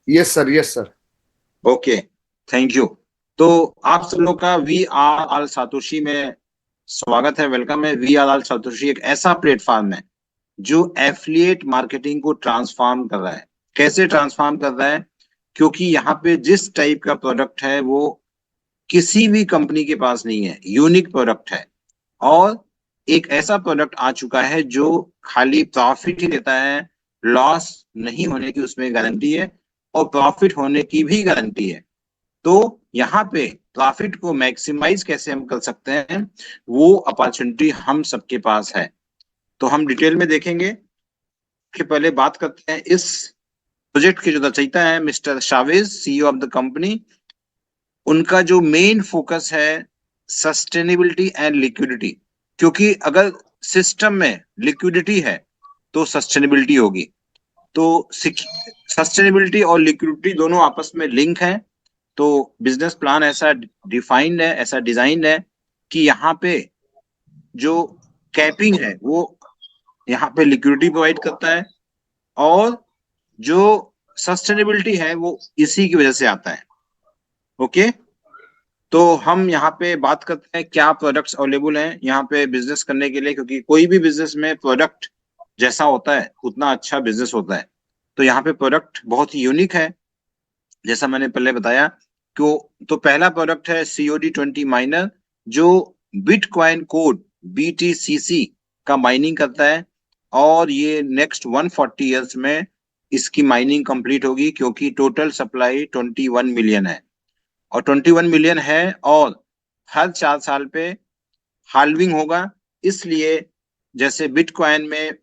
Yes sir, yes sir. Okay, thank you. तो आप सब लोग का वी आर आल सातोशी में स्वागत है, वेलकम है। वी आर आल सातोशी एक ऐसा प्लेटफॉर्म है जो एफिलिएट मार्केटिंग को ट्रांसफॉर्म कर रहा है। कैसे ट्रांसफॉर्म कर रहा है? क्योंकि यहाँ पे जिस टाइप का प्रोडक्ट है वो किसी भी कंपनी के पास नहीं है, यूनिक प्रोडक्ट है। और एक ऐसा प्रोडक्ट आ चुका है जो खाली प्रॉफिट ही देता है, लॉस नहीं होने की उसमें गारंटी है, और प्रॉफिट होने की भी गारंटी है। तो यहाँ पे प्रॉफिट को मैक्सिमाइज कैसे हम कर सकते हैं, वो अपॉर्चुनिटी हम सबके पास है। तो हम डिटेल में देखेंगे कि पहले बात करते हैं इस प्रोजेक्ट के जो रचयिता है mister Chavez, CEO of the company. उनका जो मेन फोकस है सस्टेनेबिलिटी एंड लिक्विडिटी। क्योंकि अगर सिस्टम में लिक्विडिटी है तो सस्टेनेबिलिटी होगी। तो सस्टेनेबिलिटी और लिक्विडिटी दोनों आपस में लिंक है। तो बिजनेस प्लान ऐसा डिफाइंड है, ऐसा डिजाइंड है कि यहाँ पे जो कैपिंग है वो यहाँ पे लिक्विडिटी प्रोवाइड करता है, और जो सस्टेनेबिलिटी है वो इसी की वजह से आता है। ओके, तो हम यहाँ पे बात करते हैं क्या प्रोडक्ट्स अवेलेबल हैं यहाँ पे बिजनेस करने के लिए, क्योंकि कोई भी बिजनेस में प्रोडक्ट जैसा होता है उतना अच्छा बिजनेस होता है। तो यहाँ पे प्रोडक्ट बहुत ही यूनिक है, जैसा मैंने पहले बताया। क्यों? तो पहला प्रोडक्ट है COD20 माइनर, जो बिटकॉइन कोड BTCC का माइनिंग करता है। और ये नेक्स्ट 140 ईयर्स में इसकी माइनिंग कंप्लीट होगी, क्योंकि टोटल सप्लाई 21 मिलियन है। और 21 मिलियन है, और हर 4 साल पे हाल्विंग होगा। इसलिए जैसे बिटकॉइन में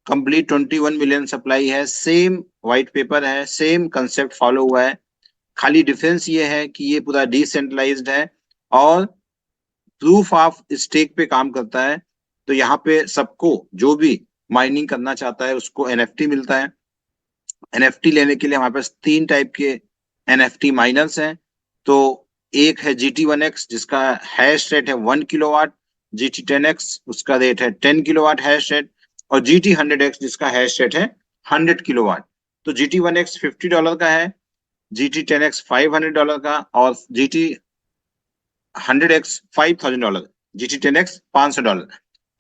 कंप्लीट 21 मिलियन सप्लाई है, सेम व्हाइट पेपर है, सेम कंसेप्ट फॉलो हुआ है। खाली डिफरेंस ये है कि ये पूरा डिसेंट्रलाइज्ड है और प्रूफ ऑफ स्टेक पे काम करता है। तो यहाँ पे सबको जो भी माइनिंग करना चाहता है उसको NFT मिलता है। NFT लेने के लिए हमारे पास 3 टाइप के NFT माइनर्स हैं। तो एक है GT1X जिसका हैश रेट है 1 किलोवाट, GT10X उसका रेट है 10 किलोवाट हैश रेट, और GT100X जिसका हैश रेट है 100 किलोवाट। तो GT1X $50 का है, GT10X $500 का, और GT100X $5000, GT10X $500।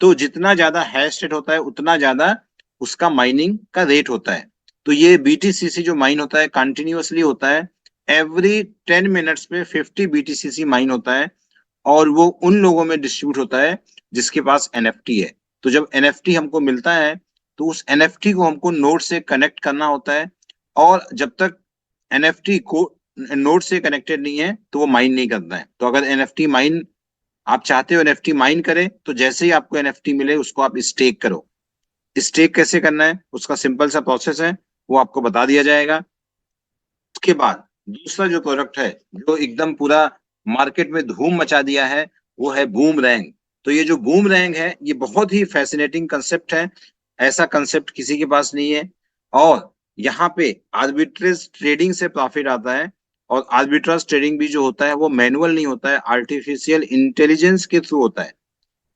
तो जितना ज्यादा हैश रेट होता है उतना ज्यादा उसका माइनिंग का रेट होता है। तो ये BTCC जो माइन होता है कंटिन्यूअसली होता है, एवरी 10 मिनट्स पे 50 BTCC माइन होता है। और वो उन लोगों में डिस्ट्रीब्यूट होता है जिसके पास NFT है। तो जब NFT हमको मिलता है तो उस NFT को हमको नोड से कनेक्ट करना होता है, और जब तक NFT को नोड से कनेक्टेड नहीं है तो वो माइन नहीं करता है। तो अगर NFT माइन आप चाहते हो NFT माइन करे, तो जैसे ही आपको NFT मिले उसको आप स्टेक करो। स्टेक कैसे करना है उसका सिंपल सा प्रोसेस है, वो आपको बता दिया जाएगा। उसके बाद दूसरा जो प्रोडक्ट है जो एकदम पूरा मार्केट में धूम मचा दिया है वो है बूम रैंक। तो ये जो बूम रैंक है ये बहुत ही फैसिनेटिंग कंसेप्ट है, ऐसा कंसेप्ट किसी के पास नहीं है। और यहाँ पे आर्बिट्रेज ट्रेडिंग से प्रॉफिट आता है, और आर्बिट्राज ट्रेडिंग भी जो होता है वो मैनुअल नहीं होता है, आर्टिफिशियल इंटेलिजेंस के थ्रू होता है।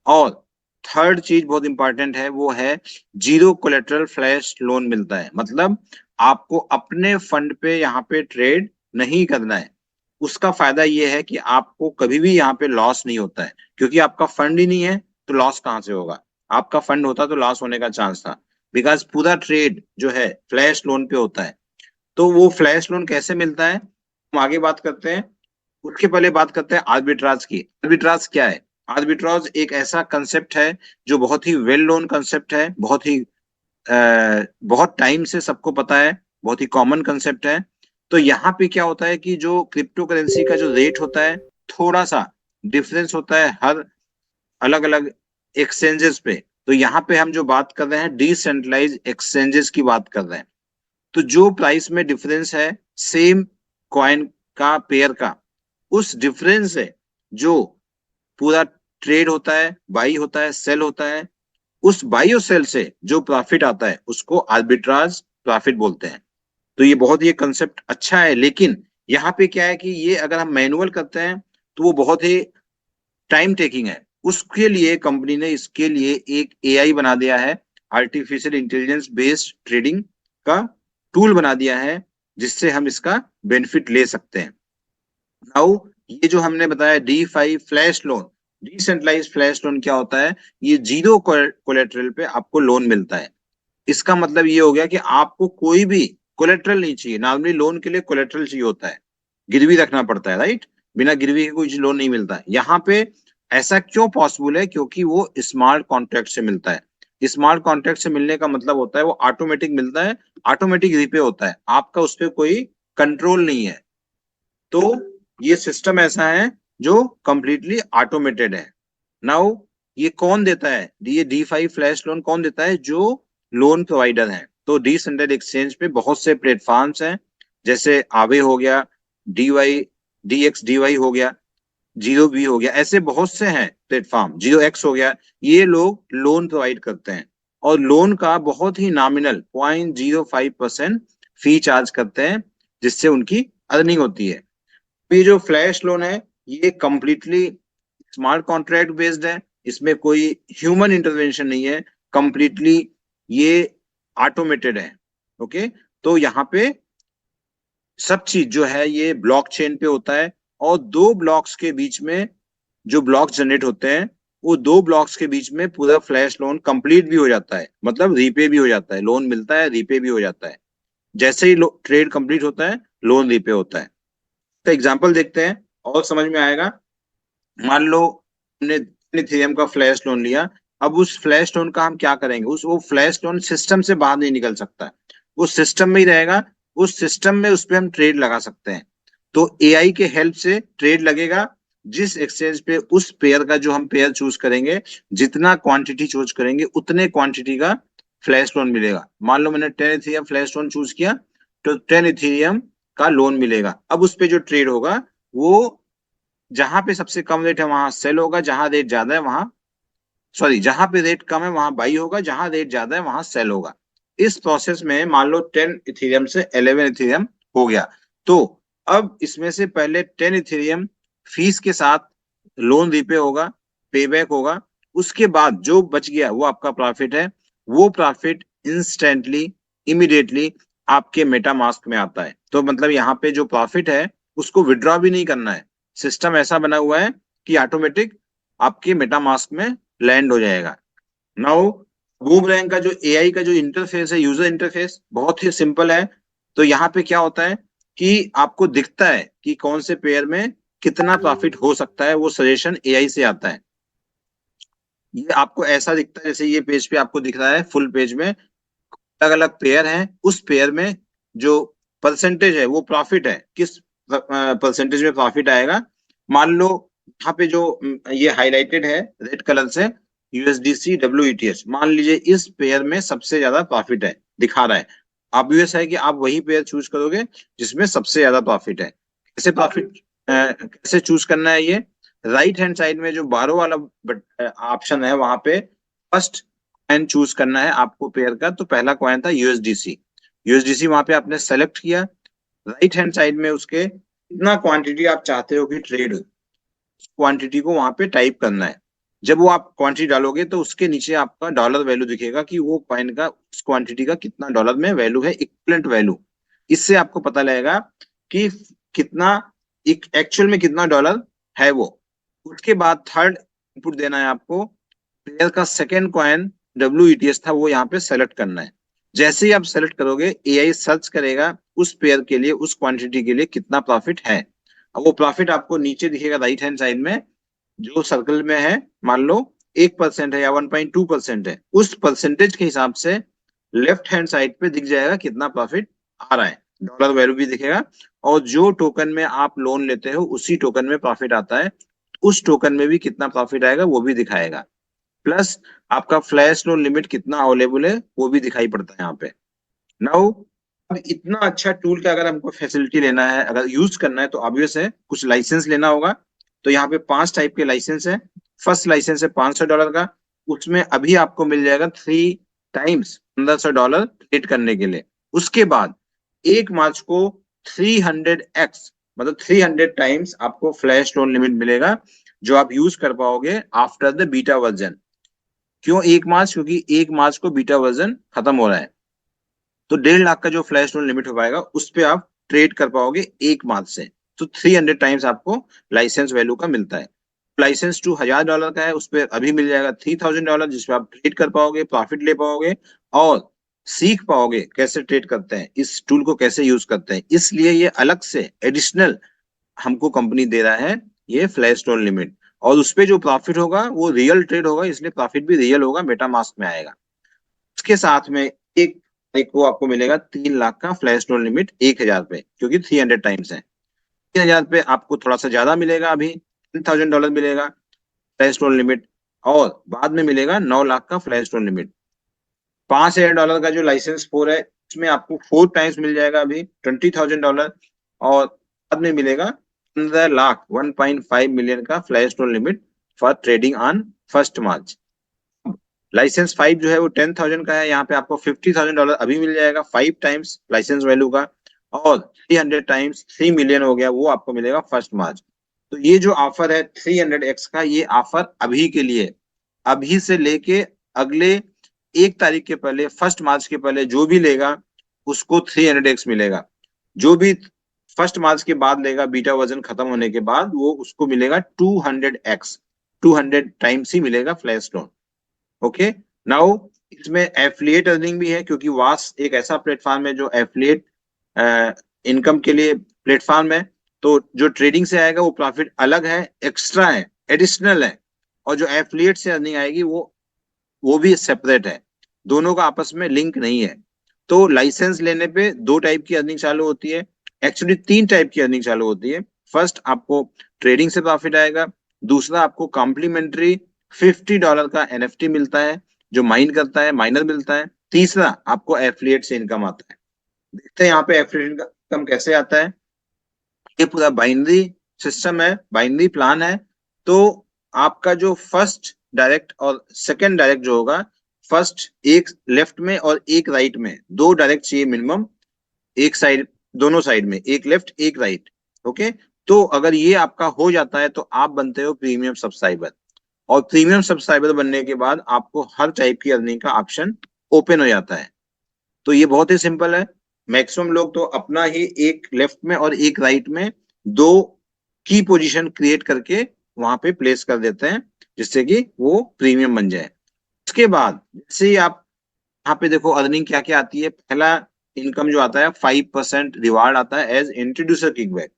और थर्ड चीज बहुत इंपॉर्टेंट है, वो है जीरो कोलेटरल फ्लैश लोन मिलता है। मतलब आपको अपने फंड पे यहाँ पे ट्रेड नहीं करना है। उसका फायदा ये है कि आपको कभी भी यहाँ पे लॉस नहीं होता है, क्योंकि आपका फंड ही नहीं है तो लॉस कहाँ से होगा। आपका फंड होता तो लॉस होने का चांस था, बिकॉज पूरा ट्रेड जो है फ्लैश लोन पे होता है। तो वो फ्लैश लोन कैसे मिलता है हम आगे बात करते हैं। उसके पहले बात करते हैं आर्बिट्राज की। आर्बिट्राज क्या है? आर्बिट्राज एक ऐसा कंसेप्ट है जो बहुत ही वेल नोन कंसेप्ट है, बहुत टाइम से सबको पता है, बहुत ही कॉमन कंसेप्ट है। तो यहाँ पे क्या होता है कि जो क्रिप्टो करेंसी का जो रेट होता है थोड़ा सा डिफरेंस होता है हर अलग अलग एक्सचेंजेस पे। तो यहाँ पे हम जो बात कर रहे हैं डिसेंट्रलाइज एक्सचेंजेस की बात कर रहे हैं। तो जो प्राइस में डिफरेंस है सेम कॉइन का पेयर का, उस डिफरेंस से जो पूरा ट्रेड होता है, बाई होता है, सेल होता है, उस बाई और सेल से जो प्रॉफिट आता है उसको आर्बिट्राज प्रॉफिट बोलते हैं। तो ये बहुत ये कंसेप्ट अच्छा है, लेकिन यहाँ पे क्या है कि ये अगर हम मैनुअल करते हैं तो वो बहुत ही टाइम टेकिंग है। उसके लिए कंपनी ने इसके लिए एक AI बना दिया है, आर्टिफिशियल इंटेलिजेंस बेस्ड ट्रेडिंग का टूल बना दिया है, जिससे हम इसका बेनिफिट ले सकते हैं। नाउ ये जो हमने बताया D5 flash loan, decentralise flash loan क्या होता है? ये जीरो कोलेटरल पे आपको लोन मिलता है। इसका मतलब ये हो गया कि आपको कोई भी कोलेटरल नहीं चाहिए। नॉर्मली लोन के लिए कोलेटरल चाहिए होता है, गिरवी रखना पड़ता है, राइट? बिना गिरवी के कोई लोन नहीं मिलता है। यहाँ पे ऐसा क्यों पॉसिबल है? क्योंकि वो स्मार्ट कॉन्ट्रैक्ट से मिलता है। स्मार्ट कॉन्ट्रैक्ट से मिलने का मतलब होता है वो ऑटोमेटिक मिलता है, ऑटोमेटिक रिपे होता है, आपका उस पर कोई कंट्रोल नहीं है। तो ये सिस्टम ऐसा है जो कंप्लीटली ऑटोमेटेड है। नाउ ये कौन देता है? ये D5 फ्लैश लोन कौन देता है? जो लोन प्रोवाइडर है। तो डिसेंट्रलाइज्ड एक्सचेंज पे बहुत से प्लेटफॉर्म्स हैं, जैसे आवे हो गया, DY DXDY हो गया, जीरो बी हो गया, ऐसे बहुत से हैं प्लेटफॉर्म, Zero X हो गया। ये लोग लोन प्रोवाइड करते हैं और लोन का बहुत ही नॉमिनल 0.05% फी चार्ज करते हैं, जिससे उनकी अर्निंग होती है। ये जो फ्लैश लोन है ये कंप्लीटली स्मार्ट कॉन्ट्रैक्ट बेस्ड है, इसमें कोई ह्यूमन इंटरवेंशन नहीं है, कंप्लीटली ये ऑटोमेटेड है। ओके, तो यहाँ पे सब चीज जो है ये ब्लॉकचेन पे होता है, और दो ब्लॉक्स के बीच में जो ब्लॉक्स जनरेट होते हैं, वो दो ब्लॉक्स के बीच में पूरा फ्लैश लोन कंप्लीट भी हो जाता है, मतलब रीपे भी हो जाता है, लोन मिलता है, रीपे भी हो जाता है। जैसे ही ट्रेड कंप्लीट होता है, लोन रीपे होता है। तो एग्जांपल देखते हैं और समझ में आएगा। मान लो हमने इथेरियम का फ्लैश लोन लिया, अब उस फ्लैश लोन का हम क्या करेंगे? उस वो फ्लैश लोन सिस्टम से बाहर नहीं निकल सकता है, वो सिस्टम में ही रहेगा। उस सिस्टम में उस पर हम ट्रेड लगा सकते हैं। तो एआई के हेल्प से ट्रेड लगेगा। जिस एक्सचेंज पे उस पेयर का, जो हम पेयर चूज करेंगे, जितना क्वांटिटी चूज करेंगे उतने क्वांटिटी का फ्लैश लोन मिलेगा। मान लो मैंने 10 इथेरियम फ्लैश लोन चूज किया, तो 10 इथेरियम का लोन मिलेगा। अब उस पे जो ट्रेड होगा, वो जहां पे सबसे कम रेट है वहां सेल होगा, जहां रेट ज्यादा है वहां, सॉरी, जहां पे रेट कम है वहां बाई होगा, जहां रेट ज्यादा है वहां सेल होगा। इस प्रोसेस में मान लो 10 इथेरियम से 11 इथेरियम हो गया, तो अब इसमें से पहले 10 इथेरियम फीस के साथ लोन रीपे होगा, पे बैक होगा। उसके बाद जो बच गया वो आपका प्रॉफिट है। वो प्रॉफिट इंस्टेंटली, इमीडिएटली आपके मेटामास्क में आता है। तो मतलब यहाँ पे जो प्रॉफिट है उसको विड्रॉ भी नहीं करना है, सिस्टम ऐसा बना हुआ है कि ऑटोमेटिक आपके मेटामास्क में लैंड हो जाएगा। नाउ बूमरैंग का जो एआई का जो इंटरफेस है, यूजर इंटरफेस बहुत ही सिंपल है। तो यहाँ पे क्या होता है कि आपको दिखता है कि कौन से पेयर में कितना प्रॉफिट हो सकता है, वो सजेशन एआई से आता है। ये आपको ऐसा दिखता है जैसे ये पेज पे आपको दिख रहा है, फुल पेज में अलग अलग पेयर हैं, उस पेयर में जो परसेंटेज है वो प्रॉफिट है, किस परसेंटेज में प्रॉफिट आएगा। मान लो यहाँ पे जो ये हाईलाइटेड है रेड कलर से, USDC WETH, मान लीजिए इस पेयर में सबसे ज्यादा प्रॉफिट है, दिखा रहा है। ऑब्वियस है कि आप वही पेयर चूज करोगे जिसमें सबसे ज्यादा प्रॉफिट है। कैसे प्रॉफिट, कैसे चूज करना है? ये राइट हैंड साइड में जो बारो वाला ऑप्शन है, वहां पे फर्स्ट कॉइन चूज करना है आपको पेयर का। तो पहला कॉइन था यूएसडीसी वहां पे आपने सेलेक्ट किया। राइट हैंड साइड में उसके कितना क्वांटिटी आप चाहते हो कि ट्रेड हो, क्वांटिटी को वहां पे टाइप करना है। जब वो आप क्वांटिटी डालोगे तो उसके नीचे आपका डॉलर वैल्यू दिखेगा कि वो कॉइन का, उस क्वांटिटी का कितना डॉलर में वैल्यू है, इक्विवेलेंट वैल्यू। इससे आपको पता लगेगा कि कितना एक्चुअल में कितना डॉलर है वो। उसके बाद थर्ड इनपुट देना है आपको, पेयर का सेकेंड कॉइन WETH था, वो यहाँ पे सेलेक्ट करना है। जैसे ही आप सेलेक्ट करोगे, एआई सर्च करेगा उस पेयर के लिए, उस क्वांटिटी के लिए कितना प्रॉफिट है। अब वो प्रॉफिट आपको नीचे दिखेगा राइट हैंड साइड में, जो सर्कल में है। मान लो 1% है या 1.2% है, उस परसेंटेज के हिसाब से लेफ्ट हैंड साइड पे दिख जाएगा कितना प्रॉफिट आ रहा है, डॉलर वैल्यू भी दिखेगा। और जो टोकन में आप लोन लेते हो उसी टोकन में प्रॉफिट आता है, उस टोकन में भी कितना प्रॉफिट आएगा वो भी दिखाएगा। प्लस आपका फ्लैश लोन लिमिट कितना अवेलेबल है वो भी दिखाई पड़ता है यहाँ पे। नाउ अब इतना अच्छा टूल का अगर हमको फैसिलिटी लेना है, अगर यूज करना है, तो ऑब्वियस है कुछ लाइसेंस लेना होगा। तो यहाँ पे 5 टाइप के लाइसेंस है। फर्स्ट लाइसेंस है $500 का, उसमें अभी आपको मिल जाएगा 3 टाइम्स $1500 ट्रेड करने के लिए। उसके बाद 1 मार्च को 300x, मतलब 300 टाइम्स आपको फ्लैश लोन लिमिट मिलेगा, जो आप यूज कर पाओगे आफ्टर द बीटा वर्जन। क्यों 1 मार्च? क्योंकि 1 मार्च को बीटा वर्जन खत्म हो रहा है। तो 1.5 लाख का जो फ्लैश लोन लिमिट हो पाएगा उस पे आप ट्रेड कर पाओगे 1 मार्च से। तो 300 टाइम्स आपको लाइसेंस वैल्यू का मिलता है। लाइसेंस टू $1000 का है, उस पर अभी मिल जाएगा $3000, जिसपे आप ट्रेड कर पाओगे, प्रॉफिट ले पाओगे और सीख पाओगे कैसे ट्रेड करते हैं, इस टूल को कैसे यूज करते हैं। इसलिए ये अलग से एडिशनल हमको कंपनी दे रहा है ये फ्लैश लोन लिमिट। और उस पे जो प्रॉफिट होगा वो रियल ट्रेड होगा, इसलिए प्रॉफिट भी रियल होगा, मेटामास्क में आएगा। उसके साथ में एक तारीख को आपको मिलेगा 3 लाख का फ्लैश लोन लिमिट 1000 पे, क्योंकि 300 टाइम्स है। 3000 पे आपको थोड़ा सा ज्यादा मिलेगा, अभी $10,000 मिलेगा फ्लैश लोन लिमिट। और बाद में मिलेगा 9 लाख का फ्लैश लोन लिमिट। $5000 का जो लाइसेंस 4 है उसमें आपको 4 टाइम्स मिल जाएगा अभी $20,000। और बाद में मिलेगा 15 लाख 1.5 मिलियन का flash loan limit for trading on 1 March. Licence 5 जो है वो 10,000 का है, यहाँ पे आपको $50,000 अभी मिल जाएगा 5 टाइम्स लाइसेंस वैल्यू का। और 300 टाइम्स 3 मिलियन हो गया, वो आपको मिलेगा 1 मार्च। तो ये जो ऑफर है 300x का, ये ऑफर अभी के लिए, अभी से लेके अगले 1 तारीख के पहले, 1 मार्च के पहले जो भी लेगा उसको 300x मिलेगा। जो भी 1 मार्च के बाद लेगा, बीटा वर्जन खत्म होने के बाद, वो उसको मिलेगा 200x, 200 टाइम्स ही मिलेगा फ्लैश लोन। ओके। नाउ इसमें एफिलिएट अर्निंग भी है, क्योंकि वास एक ऐसा प्लेटफॉर्म है जो एफिलिएट इनकम के लिए प्लेटफॉर्म है। तो जो ट्रेडिंग से आएगा वो प्रॉफिट अलग है, एक्स्ट्रा है, एडिशनल है। और जो एफिलिएट से अर्निंग आएगी वो भी सेपरेट है, दोनों का आपस में लिंक नहीं है। तो लाइसेंस लेने पे 2 टाइप की अर्निंग चालू होती है, एक्चुअली 3 टाइप की अर्निंग चालू होती है। फर्स्ट, आपको ट्रेडिंग से प्रॉफिट आएगा। दूसरा, आपको कॉम्प्लीमेंट्री $50 का एनएफटी मिलता है जो माइन करता है, माइनर मिलता है। तीसरा, आपको एफिलिएट से इनकम आता है। देखते हैं यहाँ पे एफिलिएट इनकम कैसे आता है। ये पूरा बाइनरी सिस्टम है, बाइनरी प्लान है। तो आपका जो फर्स्ट डायरेक्ट और सेकंड डायरेक्ट जो होगा, फर्स्ट एक लेफ्ट में और एक राइट में, 2 डायरेक्ट चाहिए मिनिमम, एक साइड, दोनों साइड में, एक लेफ्ट एक राइट। ओके। तो अगर ये आपका हो जाता है तो आप बनते हो प्रीमियम सब्सक्राइबर। और प्रीमियम सब्सक्राइबर बनने के बाद आपको हर टाइप की अर्निंग का ऑप्शन ओपन हो जाता है। तो ये बहुत ही सिंपल है। मैक्सिमम लोग तो अपना ही एक लेफ्ट में और एक राइट में 2 की पोजीशन क्रिएट करके वहां पे प्लेस कर देते हैं, जिससे कि वो प्रीमियम बन जाए। उसके बाद जैसे ही आप यहाँ पे देखो अर्निंग क्या क्या आती है। पहला इनकम जो आता है 5% रिवार्ड आता है as introducer kickback.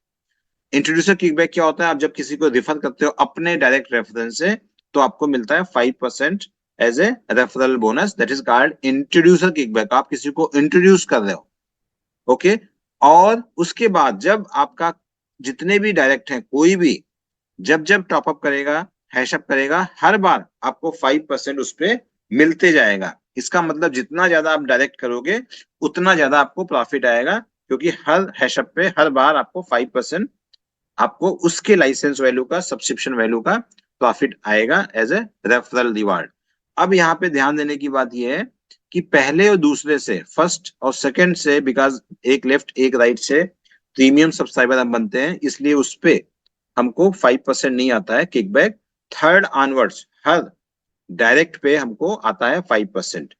Introducer kickback क्या होता है, आप जब किसी को रेफर करते हो अपने डायरेक्ट रेफरेंस से, तो आपको मिलता है 5% as a referral bonus, that is called introducer kickback. आप किसी को इंट्रोड्यूस कर रहे हो। ओके। और उसके बाद जब आपका जितने भी डायरेक्ट हैं, कोई भी जब जब टॉपअप करेगा, हैशअप करेगा, हर बार आपको 5% उस पे मिलते जाएगा। इसका मतलब जितना ज्यादा आप डायरेक्ट करोगे उतना ज्यादा आपको प्रॉफिट आएगा, क्योंकि हर हैशअप पे हर बार आपको 5% आपको उसके लाइसेंस वैल्यू का, सब्सक्रिप्शन वैल्यू का प्रॉफिट आएगा एज ए रेफरल रिवार्ड। अब यहाँ पे ध्यान देने की बात यह है कि पहले और दूसरे से, फर्स्ट और सेकंड से, बिकॉज एक लेफ्ट एक राइट से प्रीमियम सब्सक्राइबर हम बनते हैं, इसलिए उस पे हमको 5% नहीं आता है किकबैक। थर्ड ऑनवर्ड्स हर डायरेक्ट पे हमको आता है 5%।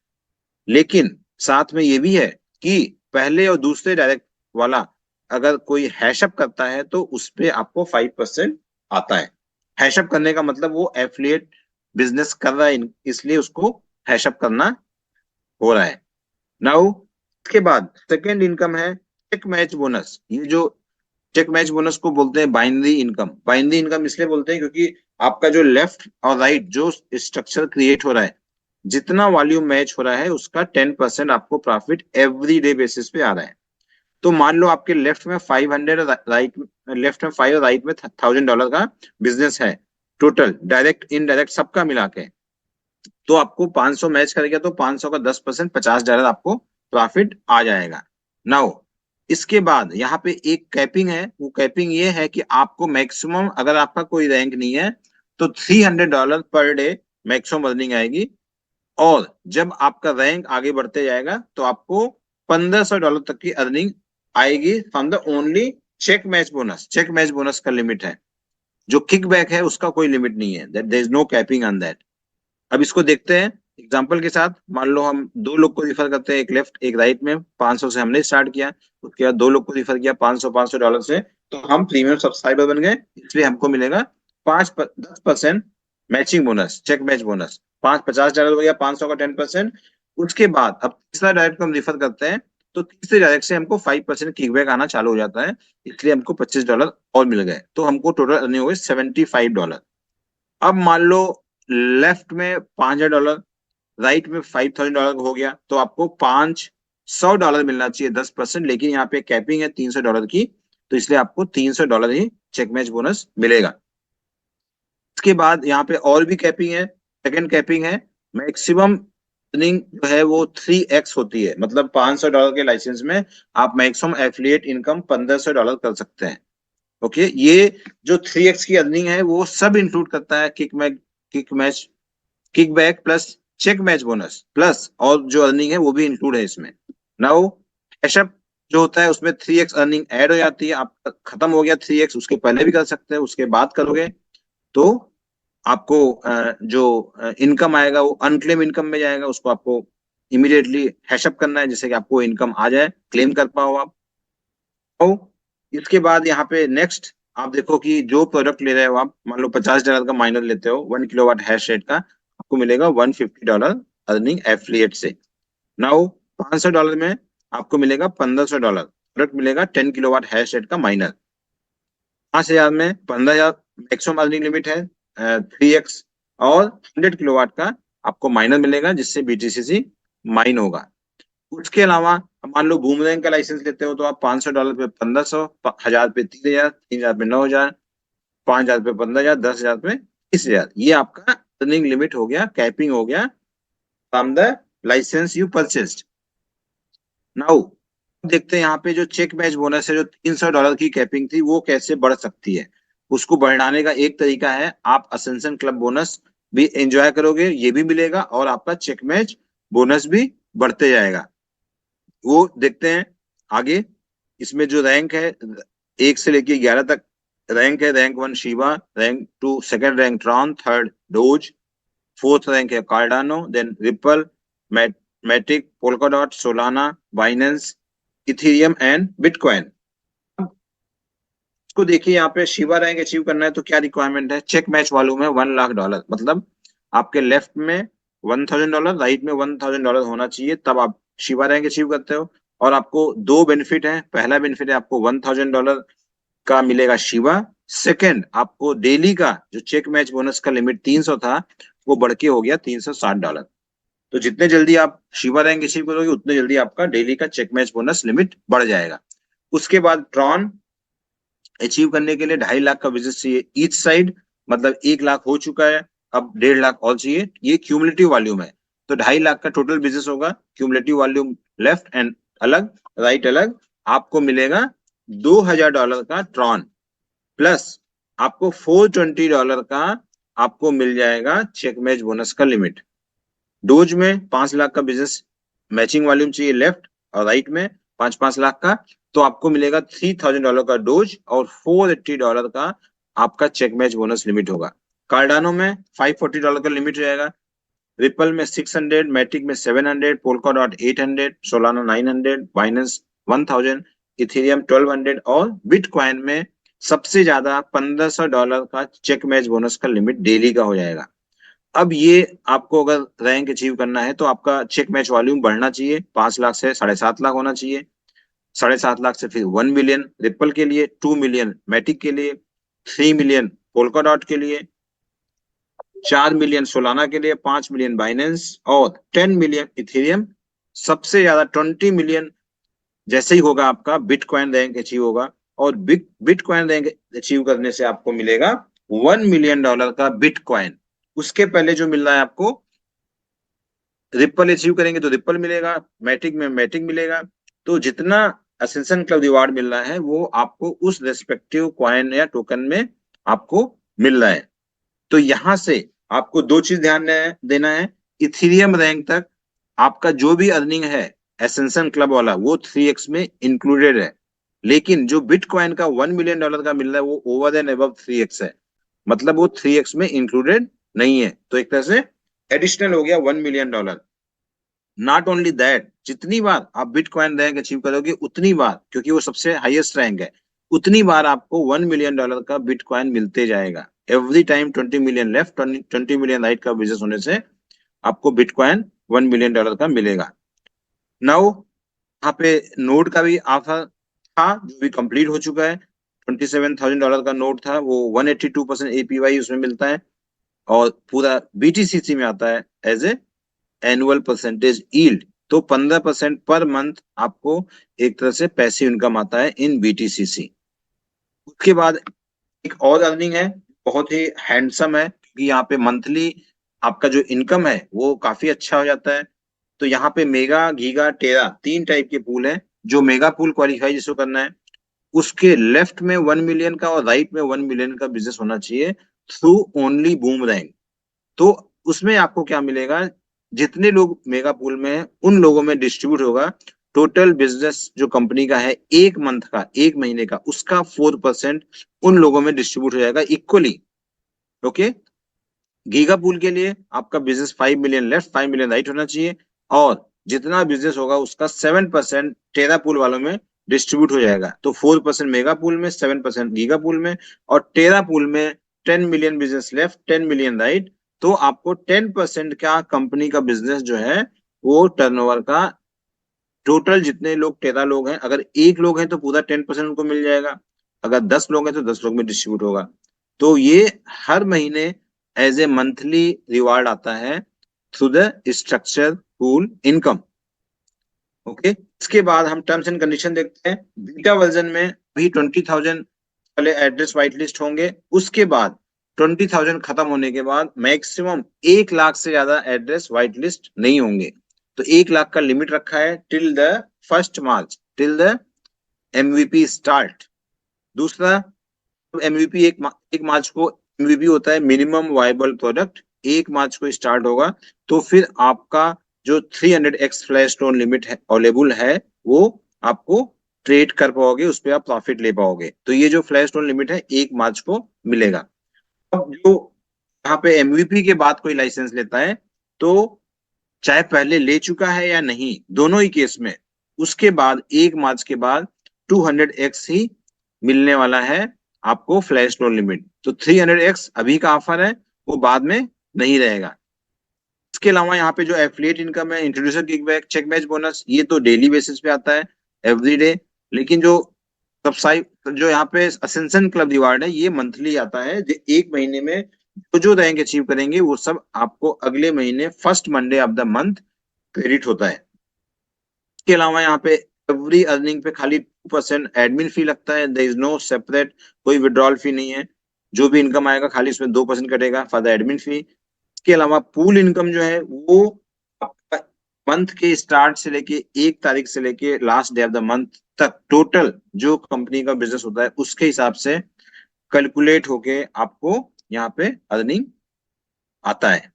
लेकिन साथ में ये भी है कि पहले और दूसरे डायरेक्ट वाला अगर कोई हैशअप करता है तो उस पे आपको 5% आता है। हैशअप करने का मतलब वो एफिलिएट बिजनेस कर रहा है, इसलिए उसको हैशअप करना हो रहा है। नाउ इसके बाद सेकेंड इनकम है चेक मैच बोनस। ये जो चेक मैच बोनस को बोलते हैं बाइनरी इनकम। बाइनरी इनकम इसलिए बोलते हैं क्योंकि आपका जो लेफ्ट और राइट जो स्ट्रक्चर क्रिएट हो रहा है, जितना वॉल्यूम मैच हो रहा है उसका 10% आपको प्रॉफिट एवरी डे बेसिस पे आ रहा है। तो मान लो आपके लेफ्ट में 500, राइट, लेफ्ट में 5 और राइट में $1000 का बिजनेस है, टोटल डायरेक्ट इनडायरेक्ट सबका मिला के। तो आपको 500 मैच करेगा तो 500 का 10% $50 आपको प्रॉफिट आ जाएगा। नाउ इसके बाद यहाँ पे एक कैपिंग है। वो कैपिंग ये है कि आपको मैक्सिमम, अगर आपका कोई रैंक नहीं है तो $300 पर डे मैक्सिमम अर्निंग आएगी। और जब आपका रैंक आगे बढ़ते जाएगा तो आपको $1500 तक की अर्निंग आएगी from the only check match bonus. Check match bonus का लिमिट है, जो किकबैक है उसका कोई लिमिट नहीं है, that there is no capping on that. अब इसको देखते हैं एग्जाम्पल के साथ मान लो हम दो लोग को रिफर करते हैं, एक लेफ्ट एक राइट में, 500 से हमने स्टार्ट किया, उसके बाद दो लोग को रिफर किया 500 डॉलर से, तो हम प्रीमियम सब्सक्राइबर बन गए, इसलिए हमको मिलेगा 10% matching bonus, check match bonus. 50 dollar हो गया, 500 का 10%। उसके बाद अब तीसरा डायरेक्ट को हम रिफर करते हैं, तो तीसरे डायरेक्ट से हमको 5% किकबैक आना चालू हो जाता है, इसलिए हमको $25 और मिल गए, तो हमको टोटल अर्निंग हो गई $75। अब मान लो लेफ्ट में $5,000, राइट में $5,000 हो गया, तो आपको $500 मिलना चाहिए 10%, लेकिन यहाँ पे कैपिंग है $300 की, तो इसलिए आपको $300 ही चेक मैच बोनस मिलेगा। इसके बाद यहाँ पे और भी कैपिंग है, सेकंड कैपिंग है, मैक्सिमम अर्निंग जो है वो 3x होती है, मतलब $500 के लाइसेंस में आप मैक्सिमम एफिलिएट इनकम $1,500 कर सकते हैं। ओके, ये जो 3x की अर्निंग है वो सब इंक्लूड करता है kick match kickback plus check match bonus plus और जो अर्निंग है वो भी इंक्लूड है इसमें। नाउ कैशअप जो होता है उसमें 3x अर्निंग ऐड हो जाती है, आपका खत्म हो गया 3x, उसके पहले भी कर सकते हैं, उसके बाद करोगे तो आपको जो इनकम आएगा वो अनक्लेम इनकम में जाएगा, उसको आपको इमीडिएटली हैशअप करना है जिससे कि आपको इनकम आ जाए, क्लेम कर पाओ आप। तो इसके बाद यहाँ पे नेक्स्ट आप देखो कि जो प्रोडक्ट ले रहे हो आप, मान लो $50 का माइनर लेते हो 1 किलोवाट हैश रेट का, आपको मिलेगा $150 अर्निंग एफिलिएट से। नाउ $500 में आपको मिलेगा $1,500, प्रोडक्ट मिलेगा 10 किलोवाट हैश रेट का माइनर। 5,000 में 15,000 मैक्सिमम अर्निंग लिमिट है, 3x, और 100 किलोवाट का आपको माइनर मिलेगा जिससे बीटीसीसी माइन होगा। उसके अलावा अब मान लो बूमरैंग का लाइसेंस लेते हो तो आप $500 पे 1,500, 1,000 पे 3,000, 3,000 पे 9,000, 5,000 पे 15,000, 10,000 पे 30,000, ये आपका अर्निंग लिमिट हो गया, कैपिंग हो गया from the licence you purchased. Now देखते हैं यहाँ पे जो चेक मैच बोनस है, जो $300 की कैपिंग थी वो कैसे बढ़ सकती है। उसको बढ़ाने का एक तरीका है, आप असेंशन क्लब बोनस भी एंजॉय करोगे, ये भी मिलेगा, और आपका चेक मैच बोनस भी बढ़ते जाएगा। वो देखते हैं आगे। इसमें जो रैंक है 1 से लेके 11 तक रैंक है, rank 1 Shiba, rank 2 second rank Tron, third Doge, fourth rank है Cardano, then Ripple, Matic, Polkadot, Solana, Binance, Ethereum and Bitcoin. इसको देखिए, यहाँ पे शिवा रैंक अचीव करना है तो क्या रिक्वायरमेंट है, चेक मैच वॉल्यूम है $1,00,000, मतलब आपके लेफ्ट में $1,000, राइट में $1,000 होना चाहिए, तब आप शिवा रैंक अचीव करते हो। और आपको दो बेनिफिट है, पहला बेनिफिट है आपको $1,000 का मिलेगा शिवा, सेकंड आपको डेली का जो चेक मैच बोनस का लिमिट 300 था वो बढ़ के हो गया $360। तो जितने जल्दी आप शिवा रैंक अचीव करोगे उतने जल्दी आपका डेली का चेक मैच बोनस लिमिट बढ़ जाएगा। उसके बाद ट्रॉन अचीव करने के लिए 2.5 लाख का विजिट चाहिए ईच साइड, मतलब 1 लाख हो चुका है, अब 1.5 लाख और चाहिए, ये क्यूमुलेटिव वॉल्यूम है। तो 2.5 लाख का टोटल बिजनेस होगा, क्यूमुलेटिव वॉल्यूम लेफ्ट एंड अलग, राइट अलग, आपको मिलेगा $2,000 का ट्रॉन, प्लस आपको $420 का आपको मिल जाएगा चेक मैच बोनस का लिमिट। डोज में 5 लाख का बिजनेस मैचिंग वॉल्यूम चाहिए लेफ्ट और राइट में 5-5 लाख का, तो आपको मिलेगा $3,000 का डोज और $480 का आपका चेक मैच बोनस लिमिट होगा। कार्डानो में $540 का लिमिट रहेगा, रिपल में 600, मैटिक में 700, पोल्काडॉट 800, सोलाना 900, बाइनेंस 1,000, इथेरियम 1,200 और बिटकॉइन में सबसे ज्यादा $1,500 का चेक मैच बोनस का लिमिट डेली का हो जाएगा। अब ये आपको अगर रैंक अचीव करना है तो आपका चेक मैच वॉल्यूम बढ़ना चाहिए, 5 लाख से 7.5 लाख होना चाहिए, 7.5 लाख से फिर 1 मिलियन रिपल के लिए, 2 मिलियन मैटिक के लिए, 3 मिलियन पोल्का डॉट के लिए, 4 मिलियन सोलाना के लिए, 5 मिलियन बाइनेंस और 10 मिलियन इथेरियम। सबसे ज्यादा 20 मिलियन जैसे ही होगा आपका बिटकॉइन रैंक अचीव होगा, और बिटकॉइन रैंक अचीव करने से आपको मिलेगा $1 मिलियन का बिटकॉइन। उसके पहले जो मिल रहा है आपको, रिपल अचीव करेंगे तो रिपल मिलेगा, मैटिक में मैटिक मिलेगा, तो जितना असेंशन क्लब रिवार्ड मिल रहा है वो आपको उस रेस्पेक्टिव कॉइन या टोकन में आपको मिल रहा है। तो यहां से आपको दो चीज ध्यान देना है, इथेरियम रैंक तक आपका जो भी अर्निंग है एसेंशन क्लब वाला वो 3x में इंक्लूडेड है, लेकिन जो बिटकॉइन का $1 मिलियन का मिल रहा है वो ओवर एंड अबव 3x है, मतलब वो 3x में इंक्लूडेड नहीं है। तो एक तरह से एडिशनल हो गया $1 मिलियन। नॉट ओनली दैट, जितनी बार आप बिटकॉइन रैंक अचीव करोगे उतनी बार, क्योंकि वो सबसे हाईएस्ट रैंक है, उतनी बार आपको $1 मिलियन का बिटकॉइन मिलते जाएगा। Every time 20 million left, 20 million right का बिजनेस होने से आपको बिटकॉइन $1 मिलियन का मिलेगा। नाउ यहाँ पे नोड का भी ऑफर था जो भी कंप्लीट हो चुका है। $27,000 का नोड था, वो 182% APY उसमें मिलता है, और पूरा BTCC में आता है as a annual percentage yield. तो 15% पर मंथ आपको एक तरह से पैसिव इनकम आता है इन BTCC। उसके बाद एक और अर्निंग है, बहुत ही हैंडसम है, क्योंकि यहाँ पे मंथली आपका जो इनकम है वो काफी अच्छा हो जाता है। तो यहाँ पे मेगा, गीगा, टेरा, तीन टाइप के पूल है। जो मेगा पूल क्वालिफाई जिसको करना है, उसके लेफ्ट में 1 मिलियन का और राइट में 1 मिलियन का बिजनेस होना चाहिए थ्रू ओनली बूम रैंक। तो उसमें आपको क्या मिलेगा, जितने लोग मेगा पूल में हैं उन लोगों में डिस्ट्रीब्यूट होगा टोटल बिजनेस जो कंपनी का है एक मंथ का, एक महीने का, उसका 4% उन लोगों में डिस्ट्रीब्यूट हो जाएगा इक्वली। ओके, गीगा पूल के लिए आपका business 5 million left, 5 million right होना चाहिए, और जितना बिजनेस होगा उसका 7% टेरा पूल वालों में डिस्ट्रीब्यूट हो जाएगा। तो 4% मेगा पूल में, 7% गीगा पूल में, और टेरा पूल में 10 million business left, 10 million right. तो आपको 10% का कंपनी का बिजनेस जो है वो टर्नओवर का, टोटल जितने लोग टेरा लोग हैं, अगर एक लोग हैं तो पूरा 10% उनको मिल जाएगा, अगर 10 लोग हैं तो 10 लोग में डिस्ट्रीब्यूट होगा। तो ये हर महीने एज ए मंथली रिवार्ड आता है through the structure pool income. Okay, इसके बाद हम टर्म्स एंड कंडीशन देखते हैं। बीटा वर्जन में भी 20,000 पहले एड्रेस वाइट लिस्ट होंगे, उसके बाद 20,000 खत्म होने के बाद मैक्सिमम 1 लाख से ज्यादा एड्रेस वाइट लिस्ट नहीं होंगे। तो 1 लाख का लिमिट रखा है till the 1 March, till the MVP start. दूसरा, MVP एक मार्च को MVP होता है मिनिमम वायबल प्रोडक्ट, 1 मार्च को स्टार्ट होगा। तो फिर आपका जो 300x फ्लैश स्टोन लिमिट है अवेलेबल है, वो आपको ट्रेड कर पाओगे, उस पर आप प्रॉफिट ले पाओगे। तो ये जो फ्लैश स्टोन लिमिट है 1 मार्च को मिलेगा। अब जो यहाँ पे MVP के बाद कोई लाइसेंस लेता है, तो चाहे पहले ले चुका है या नहीं, दोनों ही केस में उसके बाद 1 मार्च के बाद 200x ही मिलने वाला है आपको फ्लैश लोन लिमिट। तो 300x अभी का ऑफर है, वो बाद में नहीं रहेगा। इसके अलावा यहाँ पे जो एफिलिएट इनकम है, introducer kickback, check match bonus, ये तो डेली बेसिस पे आता है, एवरी डे। लेकिन जो सब्सक्राइब, जो यहाँ पे असेंशन क्लब रिवार्ड है, ये मंथली आता है। जो एक महीने में जो रैंक अचीव करेंगे वो सब आपको अगले महीने first Monday of the month credit होता है। इसके अलावा यहाँ पे एवरी अर्निंग पे खाली 2% एडमिन फी लगता है। देयर इज नो सेपरेट, कोई विड्रॉल फी नहीं है। जो भी इनकम आएगा खाली उसमें 2% कटेगा फॉर द एडमिन फी। इसके अलावा पूल इनकम जो है वो आपका मंथ के स्टार्ट से लेके 1 तारीख से लेके last day of the month तक टोटल जो कंपनी का बिजनेस होता है उसके हिसाब से कैलकुलेट होके आपको यहाँ पे अर्निंग आता है।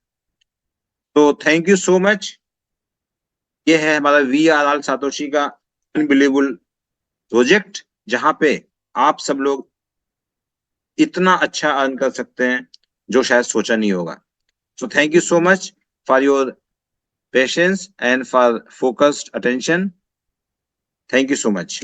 तो थैंक यू सो मच। ये है हमारा VRR सातोशी का अनबिलीवेबल प्रोजेक्ट, जहां पे आप सब लोग इतना अच्छा अर्न कर सकते हैं जो शायद सोचा नहीं होगा। So thank you so much for your patience and for focused attention. Thank you so much.